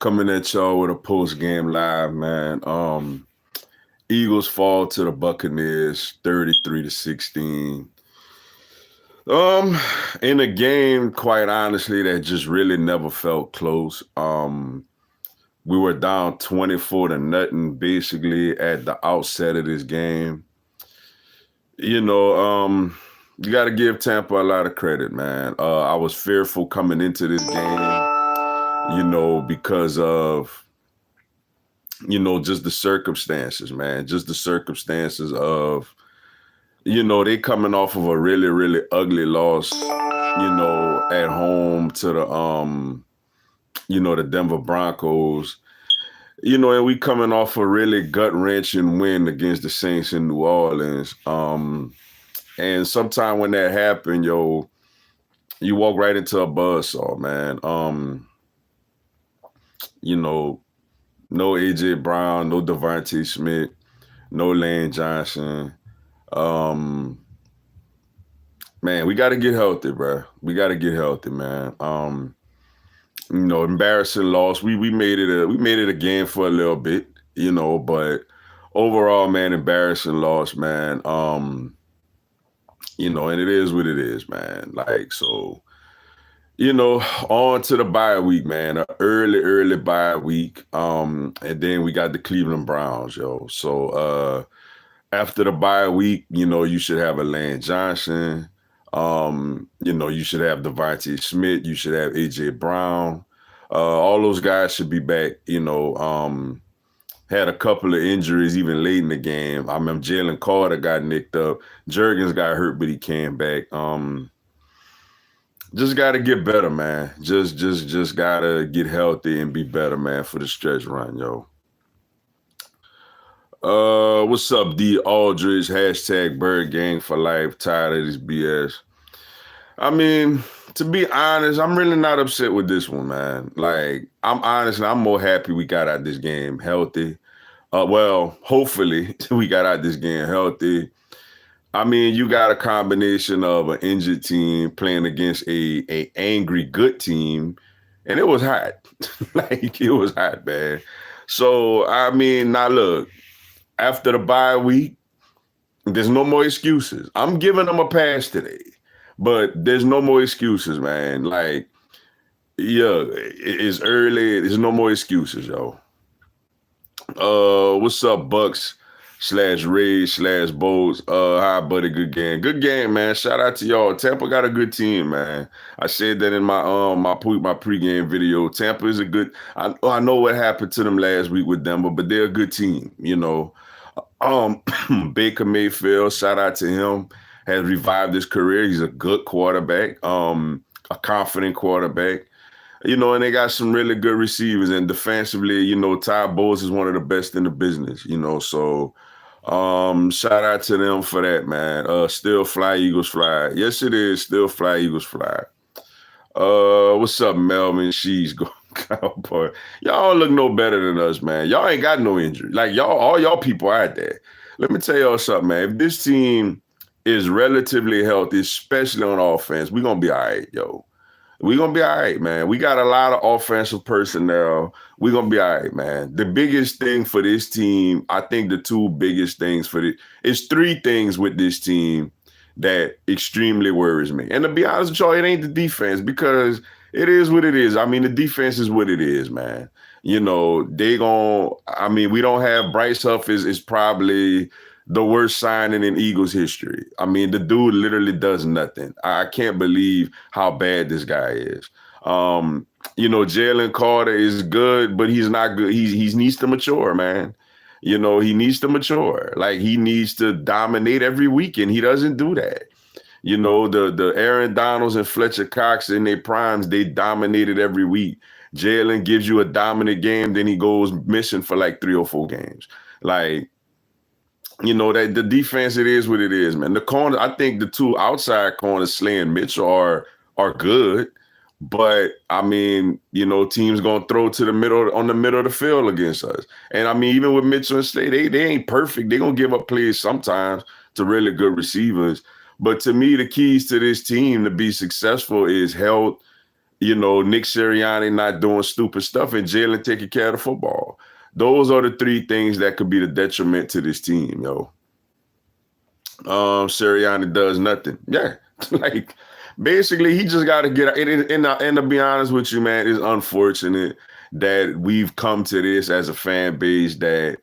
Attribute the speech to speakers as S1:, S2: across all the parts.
S1: Coming at y'all with a post-game live, man. Eagles fall to the Buccaneers 33-16. Um, in a game, quite honestly, that just really never felt close. We were down 24-0 basically at the outset of this game. You know, you got to give Tampa a lot of credit, man. I was fearful coming into this game, because of just the circumstances, man. Just the circumstances of, they coming off of a really, really ugly loss, at home to the Denver Broncos, and we coming off a really gut-wrenching win against the Saints in New Orleans. And sometime when that happened, you walk right into a buzzsaw, man. No A.J. Brown, no Devontae Smith, no Lane Johnson. Man, we got to get healthy, bro. We got to get healthy, man. Embarrassing loss. We made it again for a little bit, but overall, man, embarrassing loss, man. And it is what it is, man. On to the bye week, man. An early bye week. And then we got the Cleveland Browns, yo. So after the bye week, you should have a Lane Johnson. You should have Devontae Smith. You should have A.J. Brown. All those guys should be back, had a couple of injuries even late in the game. I remember Jalen Carter got nicked up. Juergens got hurt, but he came back. Just got to get better, man. Just got to get healthy and be better, man, for the stretch run, yo. What's up, D. Aldridge? # Bird Gang for life. Tired of this BS. I mean, to be honest, I'm really not upset with this one, man. I'm more happy we got out this game healthy. Hopefully we got out this game healthy. I mean, you got a combination of an injured team playing against a angry good team, and it was hot. It was hot, man. So, I mean, now look, after the bye week, there's no more excuses. I'm giving them a pass today, but there's no more excuses, man. It's early. There's no more excuses, yo. What's up, Bucks /Ray/Bows? Hi, buddy. Good game. Good game, man. Shout out to y'all. Tampa got a good team, man. I said that in my pregame video. Tampa is a good. I know what happened to them last week with Denver, but they're a good team, Baker Mayfield, shout out to him, has revived his career. He's a good quarterback, a confident quarterback. And they got some really good receivers. And defensively, Ty Bowles is one of the best in the business, So shout out to them for that, man. Still fly, Eagles fly. Yes, it is. Still fly, Eagles fly. What's up, Melvin? She's going Cowboy. Y'all look no better than us, man. Y'all ain't got no injury. All y'all people out there. Let me tell y'all something, man. If this team is relatively healthy, especially on offense, we're going to be all right, yo. We're going to be all right, man. We got a lot of offensive personnel. We're going to be all right, man. The biggest thing for this team, I think the two biggest things it's three things with this team that extremely worries me. And to be honest with y'all, it ain't the defense because it is what it is. I mean, the defense is what it is, man. We don't have Bryce Huff is probably the worst signing in Eagles history. I mean, the dude literally does nothing. I can't believe how bad this guy is. Jalen Carter is good, but he's not good. He needs to mature, man. He needs to mature. He needs to dominate every weekend. He doesn't do that. The Aaron Donalds and Fletcher Cox in their primes, they dominated every week. Jalen gives you a dominant game, then he goes missing for 3 or 4 games. That the defense, it is what it is, man. The corner, I think the two outside corners, Slay and Mitchell, are good. But I mean, teams gonna throw to the middle of the field against us. And I mean, even with Mitchell and Slay, they ain't perfect. They gonna give up plays sometimes to really good receivers. But to me, the keys to this team to be successful is health, Nick Sirianni not doing stupid stuff, and Jalen taking care of the football. Those are the three things that could be the detriment to this team, yo. Sirianni does nothing. Yeah, like basically he just got to get. And to be honest with you, man, it's unfortunate that we've come to this as a fan base that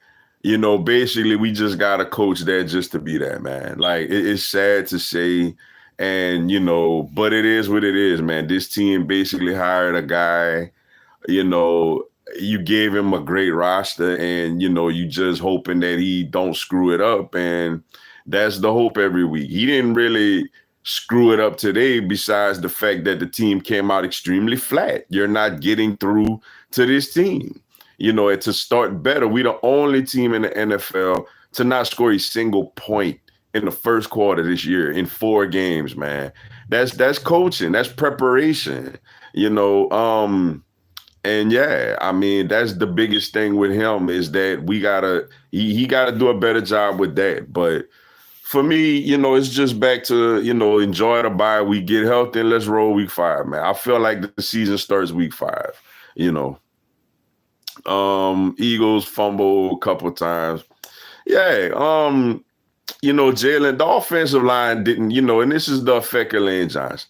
S1: basically we just got a coach there just to be that, man. Like it's sad to say, and but it is what it is, man. This team basically hired a guy. you know, you gave him a great roster, and you just hoping that he don't screw it up, and that's the hope every week. He didn't really screw it up today, besides the fact that the team came out extremely flat. You're not getting through to this team. And to start better, we the only team in the NFL to not score a single point in the first quarter this year in 4 games, man. That's coaching, that's preparation, and yeah, I mean, that's the biggest thing with him, is that he gotta do a better job with that. But for me, it's just back to, enjoy the bye week, get healthy, and let's roll week 5, man. I feel like the season starts week 5, Eagles fumble a couple times. Yeah, Jalen, the offensive line didn't, and this is the effect of Lane Johnson.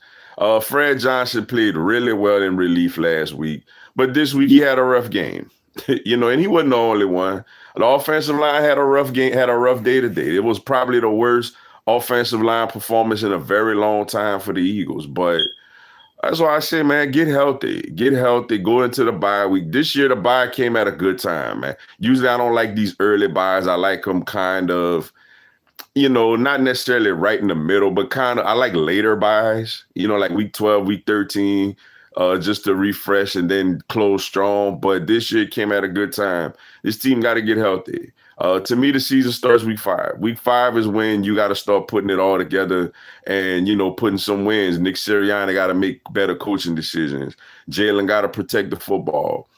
S1: Fred Johnson played really well in relief last week, but this week he had a rough game, and he wasn't the only one. The offensive line had a rough game, had a rough day today. It was probably the worst offensive line performance in a very long time for the Eagles. But that's why I say, man, get healthy, go into the bye week. This year, the bye came at a good time, man. Usually I don't like these early buys. I like them kind of, not necessarily right in the middle, but kind of, I like later buys, like week 12, week 13, just to refresh and then close strong. But this year came at a good time. This team got to get healthy. To me, the season starts week 5. Week 5 is when you got to start putting it all together and, putting some wins. Nick Sirianni got to make better coaching decisions. Jalen got to protect the football,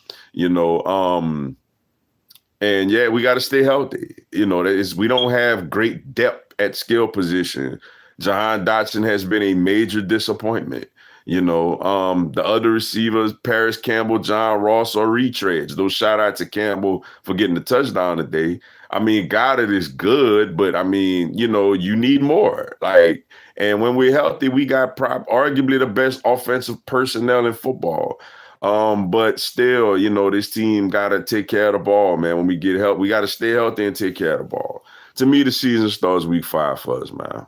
S1: and yeah, we got to stay healthy. We don't have great depth at skill position. Jahan Dotson has been a major disappointment. The other receivers, Paris Campbell, John Ross, are retreads. Those shout out to Campbell for getting the touchdown today. I mean, Goddard is good, but I mean, you need more. And when we're healthy, we got arguably the best offensive personnel in football. But still, this team got to take care of the ball, man. When we get help, we got to stay healthy and take care of the ball. To me, the season starts week 5 for us, man.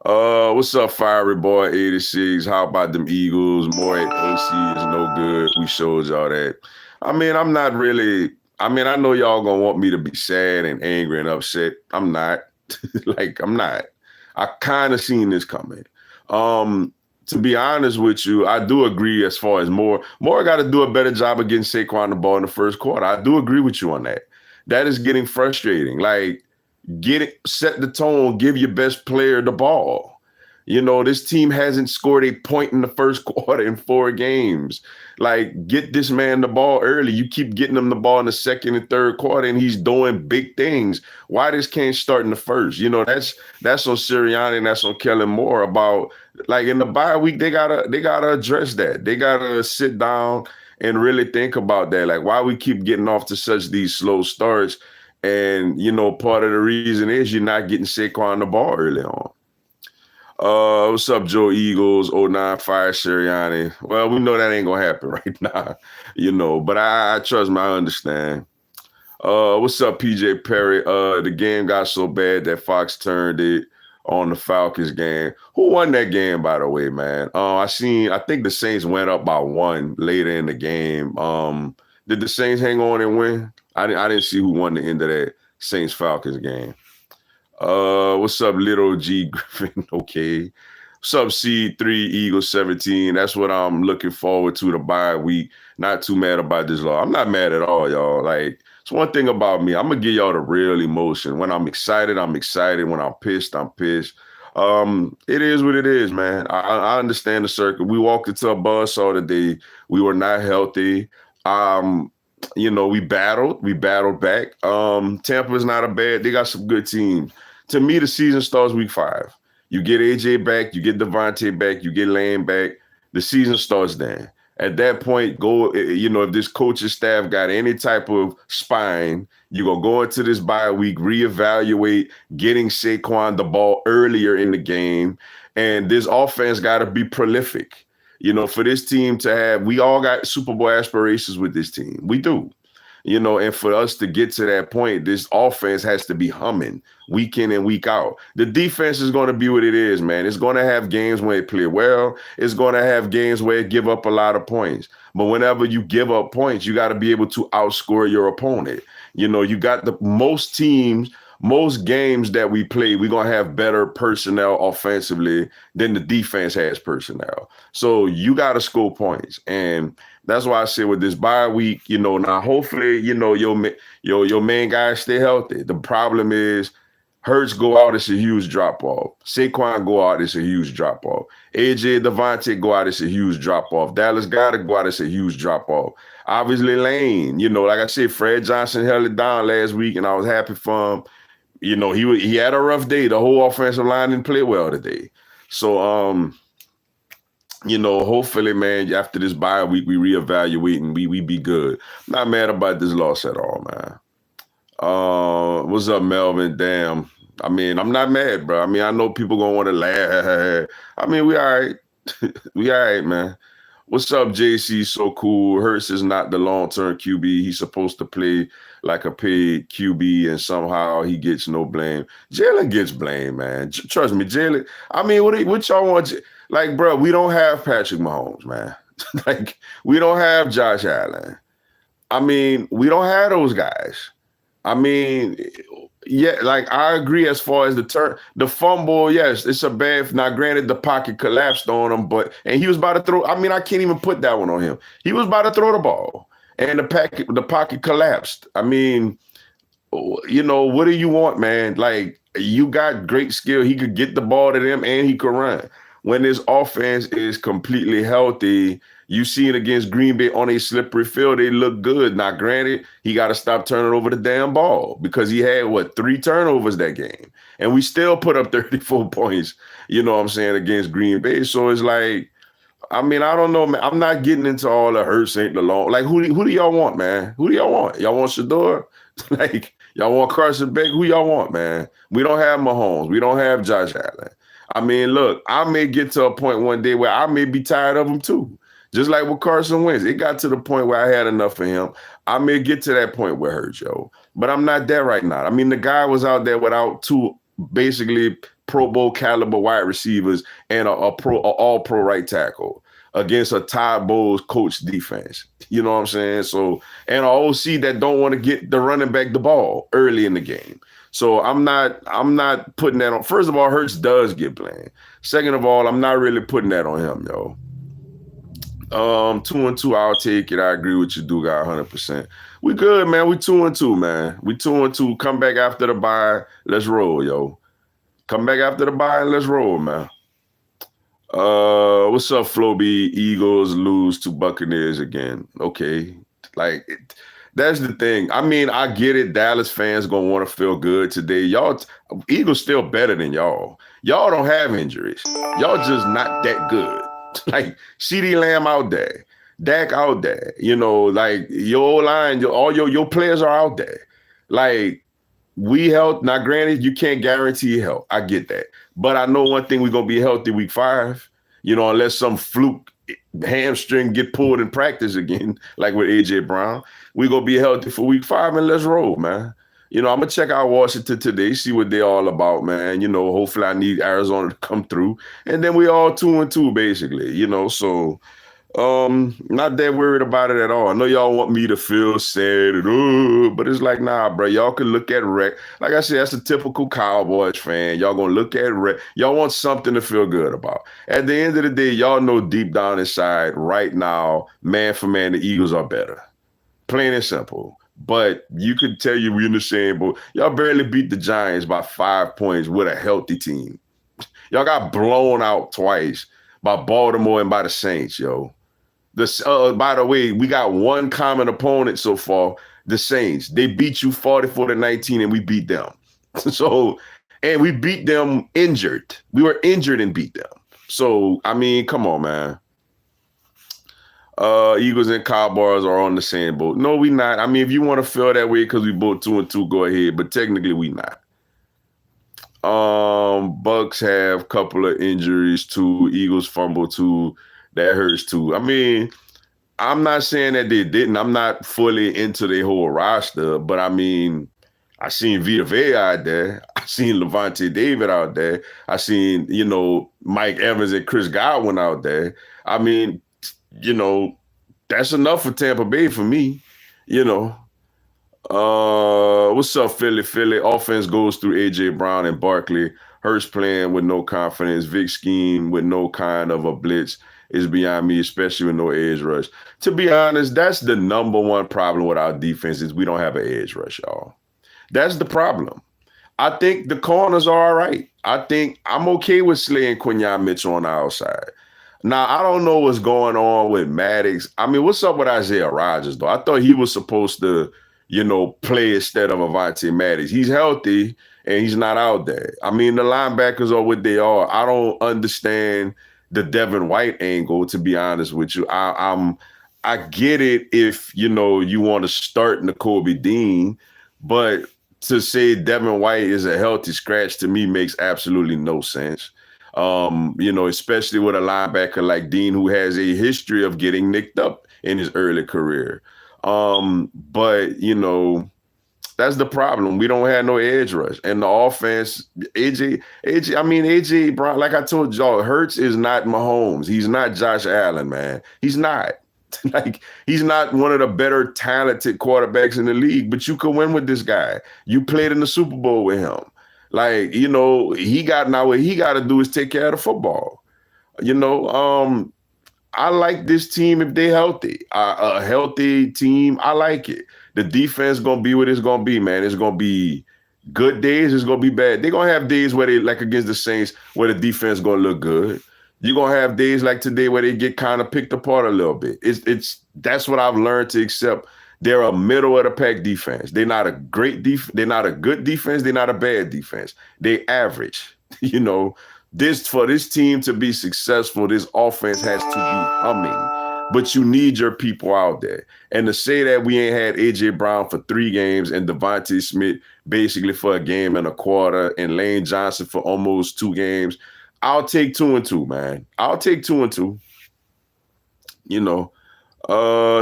S1: What's up, Fiery Boy 86? How about them Eagles? More at OC is no good. We showed y'all that. I mean, I'm not really. I mean, I know y'all gonna want me to be sad and angry and upset. I'm not. I'm not. I kind of seen this coming. To be honest with you, I do agree as far as Moore got to do a better job of getting Saquon the ball in the first quarter. I do agree with you on that. That is getting frustrating. Set the tone, give your best player the ball. This team hasn't scored a point in the first quarter in 4 games. Get this man the ball early. You keep getting him the ball in the second and third quarter, and he's doing big things. Why this can't start in the first? That's on Sirianni and that's on Kellen Moore about, in the bye week, they gotta address that. They gotta sit down and really think about that. Why we keep getting off to such these slow starts. And, part of the reason is you're not getting Saquon the ball early on. What's up, Joe Eagles, 09 Fire Sirianni? Well, we know that ain't going to happen right now, but I trust me, I understand. What's up, PJ Perry? The game got so bad that Fox turned it on the Falcons game. Who won that game, by the way, man? I think the Saints went up by 1 later in the game. Did the Saints hang on and win? I didn't see who won the end of that Saints-Falcons game. What's up, Little G Griffin? Okay. What's up, C3 Eagles 17? That's what I'm looking forward to, the bye week. Not too mad about this law. I'm not mad at all, y'all. It's one thing about me. I'm going to give y'all the real emotion. When I'm excited, I'm excited. When I'm pissed, I'm pissed. It is what it is, man. I understand the circle. We walked into a buzzsaw today. We were not healthy. We battled back. Tampa's not a bad, they got some good teams. To me, the season starts week 5. You get AJ back, you get Devontae back, you get Lane back. The season starts then. At that point, go, if this coaching staff got any type of spine, you're going to go into this bye week, reevaluate getting Saquon the ball earlier in the game. And this offense got to be prolific. For this team to have, we all got Super Bowl aspirations with this team. We do. And for us to get to that point, this offense has to be humming week in and week out. The defense is going to be what it is, man. It's going to have games where it play well. It's going to have games where it give up a lot of points. But whenever you give up points, you got to be able to outscore your opponent. You got most games that we play, we're going to have better personnel offensively than the defense has personnel. So you got to score points. And that's why I say with this bye week, now hopefully, your main guys stay healthy. The problem is Hurts go out, it's a huge drop-off. Saquon go out, it's a huge drop-off. AJ, Devontae go out, it's a huge drop-off. Dallas Goedert go out, it's a huge drop-off. Obviously, Lane, like I said, Fred Johnson held it down last week, and I was happy for him. He had a rough day. The whole offensive line didn't play well today. So, hopefully, man, after this bye week, we reevaluate and we be good. Not mad about this loss at all, man. What's up, Melvin? Damn. I mean, I'm not mad, bro. I mean, I know people gonna want to laugh. I mean, we all right. We all right, man. What's up, JC? So cool. Hurts is not the long-term QB. He's supposed to play like a paid QB, and somehow he gets no blame. Jalen gets blame, man. Trust me, Jalen. I mean, what y'all want? Like, bro, we don't have Patrick Mahomes, man. Like, we don't have Josh Allen. I mean, we don't have those guys. I mean, yeah, like I agree as far as the fumble, yes, it's a bad. Now, granted, the pocket collapsed on him, and he was about to throw. I mean, I can't even put that one on him. He was about to throw the ball, and the pocket collapsed. I mean, what do you want, man? Like, you got great skill. He could get the ball to them, and he could run. When this offense is completely healthy, you see it against Green Bay on a slippery field, they look good. Now, granted, he got to stop turning over the damn ball because he had, 3 turnovers that game. And we still put up 34 points, against Green Bay. So it's like, I mean, I don't know, man. I'm not getting into all the Hurts ain't the long. Like, who do y'all want, man? Who do y'all want? Y'all want Shador? Like, y'all want Carson Beck? Who y'all want, man? We don't have Mahomes. We don't have Josh Allen. I mean, look, I may get to a point one day where I may be tired of him too. Just like with Carson Wentz. It got to the point where I had enough of him. I may get to that point where Hurts, yo. But I'm not there right now. I mean, the guy was out there without 2 basically Pro Bowl caliber wide receivers and a all-pro right tackle against a Todd Bowles coach defense. You know what I'm saying? So, and an OC that don't want to get the running back the ball early in the game. So I'm not putting that on. First of all, Hurts does get blamed. Second of all, I'm not really putting that on him, yo. 2-2, I'll take it. I agree with you, Duga, 100%. We good, man. We 2-2, man. We 2-2. Come back after the bye. Let's roll, yo. Come back after the bye and let's roll, man. What's up, Floby? Eagles lose to Buccaneers again. Okay. That's the thing. I mean, I get it. Dallas fans gonna want to feel good today. Y'all, Eagles still better than y'all. Y'all don't have injuries. Y'all just not that good. Like CeeDee Lamb out there, Dak out there. Like your line, all your players are out there. Like we health. Now, granted, you can't guarantee health. I get that, but I know one thing: we're gonna be healthy week 5. Unless some fluke hamstring get pulled in practice again, like with AJ Brown. We're going to be healthy for week 5 and let's roll, man. I'm going to check out Washington today, see what they're all about, man. Hopefully I need Arizona to come through. And then we all 2-2, basically, so not that worried about it at all. I know y'all want me to feel sad, but it's like, nah, bro, y'all can look at rec. Like I said, that's a typical Cowboys fan. Y'all going to look at rec. Y'all want something to feel good about. At the end of the day, y'all know deep down inside right now, man for man, the Eagles are better. Plain and simple. But you could tell you we're in the same boat. Y'all barely beat the Giants by 5 points with a healthy team. Y'all got blown out twice by Baltimore and by the Saints, yo. By the way, we got one common opponent so far, the Saints. They beat you 44-19, and we beat them. And we beat them injured. We were injured and beat them. So, I mean, come on, man. Eagles and Cowboys are on the same boat. No, we not. I mean, if you want to feel that way because we both 2-2, go ahead. But technically, we not. Bucks have a couple of injuries too. Eagles fumble too. That hurts too. I mean, I'm not saying that they didn't. I'm not fully into their whole roster, but I mean, I seen Vita Vea out there. I seen Levante David out there. I seen, Mike Evans and Chris Godwin out there. I mean, that's enough for Tampa Bay for me. What's up, Philly? Philly offense goes through A.J. Brown and Barkley. Hurts playing with no confidence. Vic scheme with no kind of a blitz is beyond me, especially with no edge rush. To be honest, that's the number one problem with our defense is we don't have an edge rush, y'all. That's the problem. I think the corners are all right. I think I'm okay with Slay and Quinyon Mitchell on the outside. Now, I don't know what's going on with Maddox. I mean, what's up with Isaiah Rodgers, though? I thought he was supposed to, play instead of Avonte Maddox. He's healthy, and he's not out there. I mean, the linebackers are what they are. I don't understand the Devin White angle, to be honest with you. I get it if, you want to start Nakobe Dean, but to say Devin White is a healthy scratch to me makes absolutely no sense. Especially with a linebacker like Dean, who has a history of getting nicked up in his early career. But that's the problem. We don't have no edge rush. And the offense, AJ Brown, like I told y'all, Hurts is not Mahomes. He's not Josh Allen, man. He's not. He's not one of the better talented quarterbacks in the league, but you could win with this guy. You played in the Super Bowl with him. What he got to do is take care of the football. I like this team if they're healthy. A healthy team, I like it. The defense going to be what it's going to be, man. It's going to be good days. It's going to be bad. They're going to have days where they, like against the Saints, where the defense going to look good. You're going to have days like today where they get kind of picked apart a little bit. That's what I've learned to accept. They're a middle of the pack defense. They're not a great defense. They're not a good defense. They're not a bad defense. They average. For this team to be successful, this offense has to be humming. But you need your people out there. And to say that we ain't had A.J. Brown for 3 games and Devontae Smith basically for a game and a quarter and Lane Johnson for almost 2 games, I'll take 2-2, man. I'll take 2-2.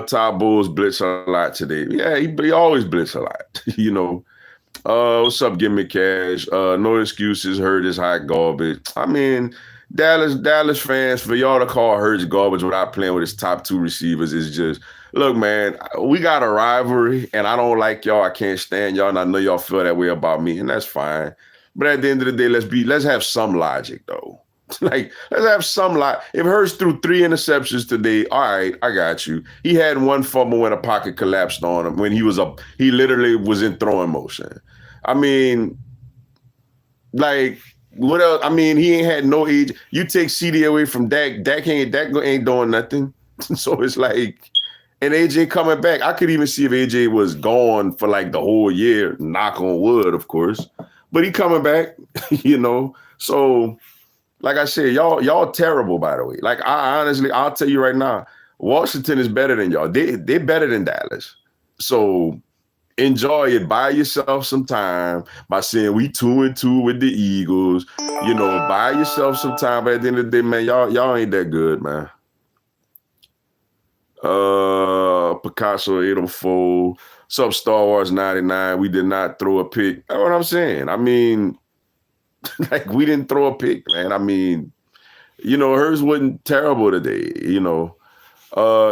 S1: Todd Bowles blitz a lot today. Yeah, he always blitz a lot. What's up, Give Me Cash? No excuses. Hurt is hot garbage. I mean, Dallas fans, for y'all to call Hurts garbage without playing with his top 2 receivers is just, look, man, we got a rivalry, and I don't like y'all. I can't stand y'all, and I know y'all feel that way about me, and that's fine. But at the end of the day, let's have some logic, though. Let's have some logic. If Hurts threw 3 interceptions today, all right, I got you. He had 1 fumble when a pocket collapsed on him when he literally was in throwing motion. I mean, what else? I mean, he ain't had no age. You take CD away from Dak. Dak ain't doing nothing. So it's and AJ coming back. I could even see if AJ was gone for the whole year. Knock on wood, of course. But he coming back, So, like I said, y'all terrible, by the way. I honestly, I'll tell you right now, Washington is better than y'all. They're better than Dallas. So enjoy it. Buy yourself some time by saying we 2-2 with the Eagles. Buy yourself some time. But at the end of the day, man, y'all ain't that good, man. Picasso 804. What's up, Star Wars 99? We did not throw a pick. That's what I'm saying. I mean, we didn't throw a pick, man. I mean, hers wasn't terrible today.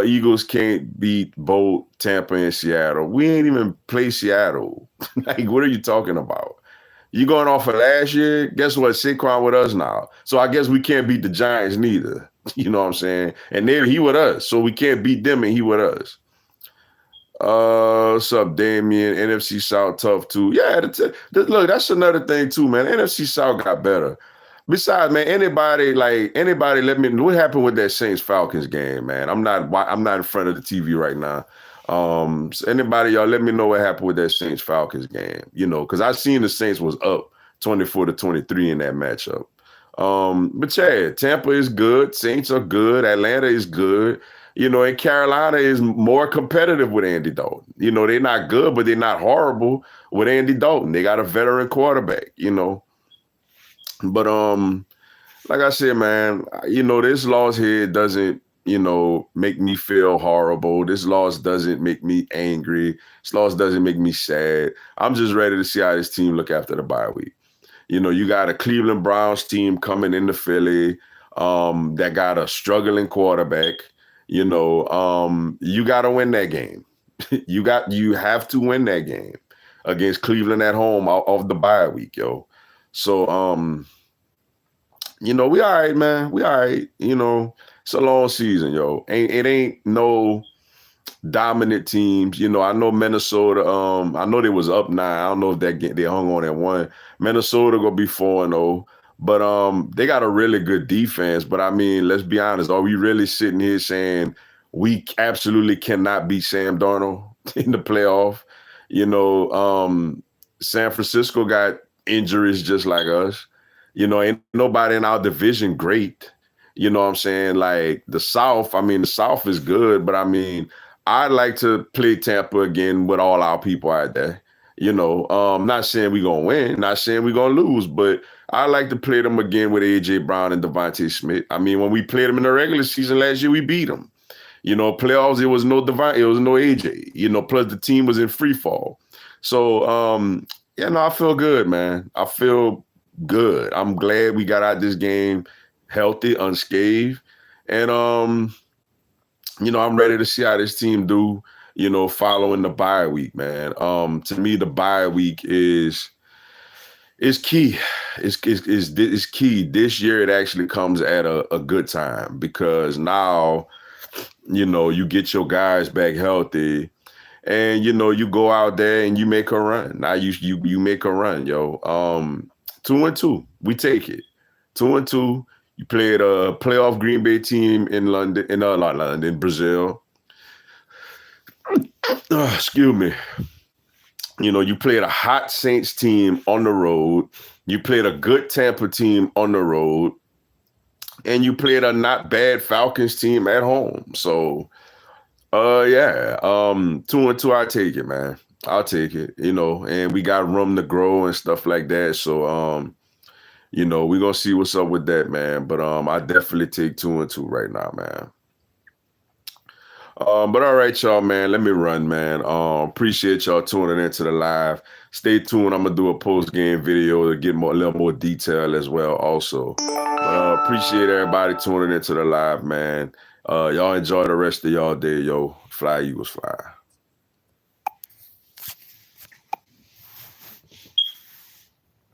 S1: Eagles can't beat both Tampa and Seattle. We ain't even play Seattle. What are you talking about? You going off of last year? Guess what? Saquon with us now. So I guess we can't beat the Giants neither. You know what I'm saying? And he with us. So we can't beat them and he with us. What's up, Damien? NFC South tough too. Yeah, look, that's another thing too, man. NFC South got better. Besides, man, anybody let me know what happened with that Saints Falcons game, man. I'm not in front of the TV right now. So anybody, y'all let me know what happened with that Saints Falcons game, because I seen the Saints was up 24-23 in that matchup. But yeah, Tampa is good, Saints are good, Atlanta is good. And Carolina is more competitive with Andy Dalton. They're not good, but they're not horrible with Andy Dalton. They got a veteran quarterback. But like I said, man, this loss here doesn't, make me feel horrible. This loss doesn't make me angry. This loss doesn't make me sad. I'm just ready to see how this team look after the bye week. You got a Cleveland Browns team coming into Philly that got a struggling quarterback. You got to win that game. You have to win that game against Cleveland at home off the bye week, yo. So, we all right, man. We all right. It's a long season, yo. It ain't no dominant teams. I know Minnesota. I know they was up 9. I don't know if they hung on at 1. Minnesota gonna be 4-0, but they got a really good defense. But I mean, let's be honest. Are we really sitting here saying we absolutely cannot beat Sam Darnold in the playoff? San Francisco got injuries just like us. Ain't nobody in our division great. You know what I'm saying? Like the South is good, but I mean, I'd like to play Tampa again with all our people out there. Not saying we're going to win, not saying we're going to lose, but I like to play them again with A.J. Brown and Devontae Smith. I mean, when we played them in the regular season last year, we beat them. Playoffs, it was no A.J., plus the team was in free fall. So, I feel good, man. I feel good. I'm glad we got out this game healthy, unscathed. And, I'm ready to see how this team do, following the bye week, man. To me, the bye week is key. It's key. This year, it actually comes at a good time because now, you get your guys back healthy and, you go out there and you make a run. Now you make a run, yo. 2-2, we take it. 2-2. You played a playoff Green Bay team in London, not London, Brazil. Excuse me. You played a hot Saints team on the road. You played a good Tampa team on the road. And you played a not bad Falcons team at home. So, 2-2, I'll take it, man. I'll take it, and we got room to grow and stuff like that. So, we're going to see what's up with that, man. But I definitely take 2-2 right now, man. But all right, y'all, man. Let me run, man. Appreciate y'all tuning into the live. Stay tuned. I'm going to do a post-game video to get a little more detail as well also. But appreciate everybody tuning into the live, man. Y'all enjoy the rest of y'all day, yo. Fly Eagles, fly.